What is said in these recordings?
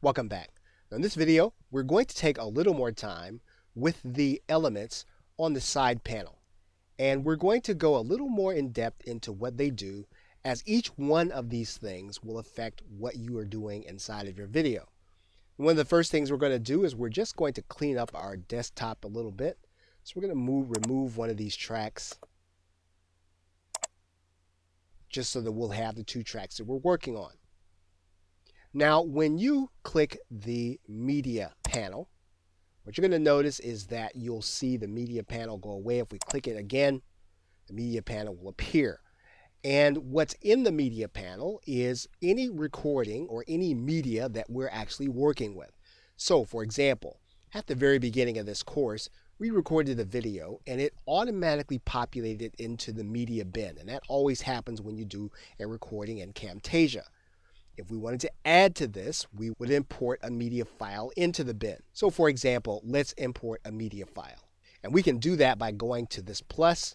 Welcome back. Now in this video, we're going to take a little more time with the elements on the side panel. And we're going to go a little more in depth into what they do, as each one of these things will affect what you are doing inside of your video. One of the first things we're going to do is we're just going to clean up our desktop a little bit. So we're going to remove one of these tracks, just so that we'll have the two tracks that we're working on. Now, when you click the media panel, what you're going to notice is that you'll see the media panel go away. If we click it again, the media panel will appear. And what's in the media panel is any recording or any media that we're actually working with. So, for example, at the very beginning of this course, we recorded a video and it automatically populated into the media bin. And that always happens when you do a recording in Camtasia. If we wanted to add to this, we would import a media file into the bin. So for example, let's import a media file. And we can do that by going to this plus,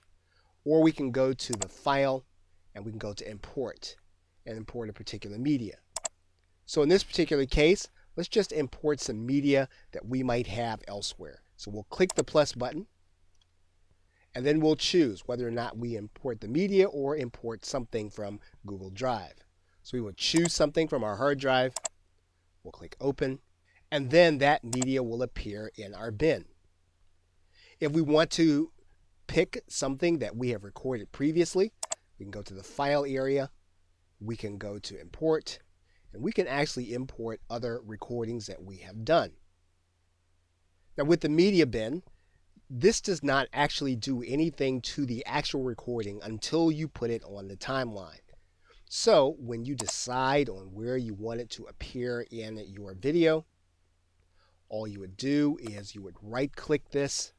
or we can go to the file and we can go to import and import a particular media. So in this particular case, let's just import some media that we might have elsewhere. So we'll click the plus button and then we'll choose whether or not we import the media or import something from Google Drive. So we will choose something from our hard drive, we'll click open, and then that media will appear in our bin. If we want to pick something that we have recorded previously, we can go to the file area, we can go to import, and we can actually import other recordings that we have done. Now with the media bin, this does not actually do anything to the actual recording until you put it on the timeline. So when you decide on where you want it to appear in your video, all you would do is you would right click this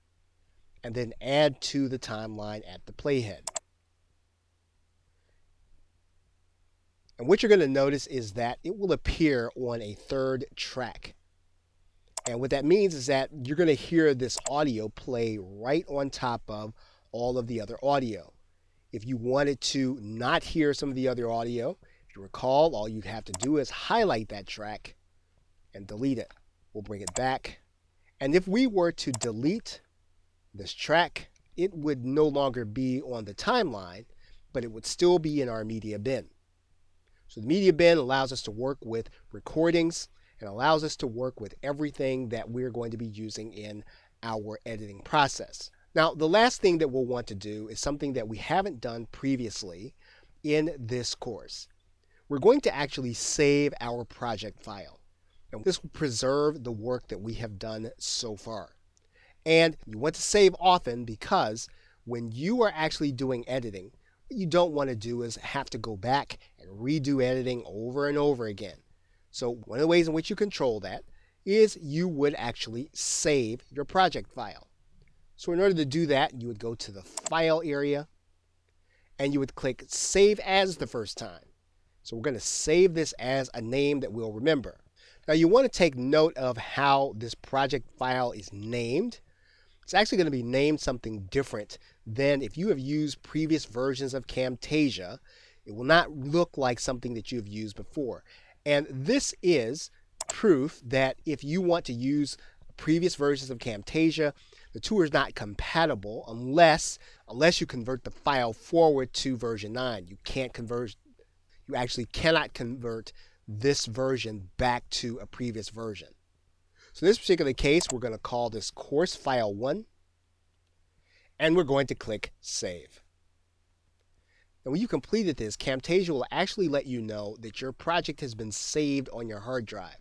and then add to the timeline at the playhead. And what you're going to notice is that it will appear on a third track. And what that means is that you're going to hear this audio play right on top of all of the other audio. If you wanted to not hear some of the other audio, if you recall, all you'd have to do is highlight that track and delete it. We'll bring it back. And if we were to delete this track, it would no longer be on the timeline, but it would still be in our media bin. So the media bin allows us to work with recordings and allows us to work with everything that we're going to be using in our editing process. Now, the last thing that we'll want to do is something that we haven't done previously in this course. We're going to actually save our project file. And this will preserve the work that we have done so far. And you want to save often because when you are actually doing editing, what you don't want to do is have to go back and redo editing over and over again. So one of the ways in which you control that is you would actually save your project file. So in order to do that, you would go to the file area and you would click save as the first time. So we're going to save this as a name that we'll remember. Now you want to take note of how this project file is named. It's actually going to be named something different than if you have used previous versions of Camtasia. It will not look like something that you have used before. And this is proof that if you want to use previous versions of Camtasia, the two are not compatible unless you convert the file forward to version 9. You actually cannot convert this version back to a previous version. So in this particular case, we're going to call this course file 1, and we're going to click save. And when you completed this, Camtasia will actually let you know that your project has been saved on your hard drive.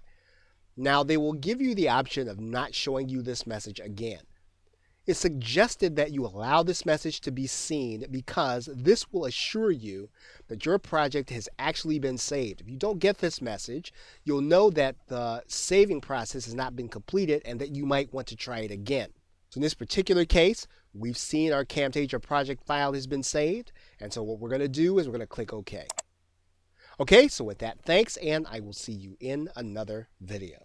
Now, they will give you the option of not showing you this message again. It's suggested that you allow this message to be seen because this will assure you that your project has actually been saved. If you don't get this message, you'll know that the saving process has not been completed and that you might want to try it again. So in this particular case, we've seen our Camtasia project file has been saved, and so what we're going to do is we're going to click OK. Okay, so with that, thanks, and I will see you in another video.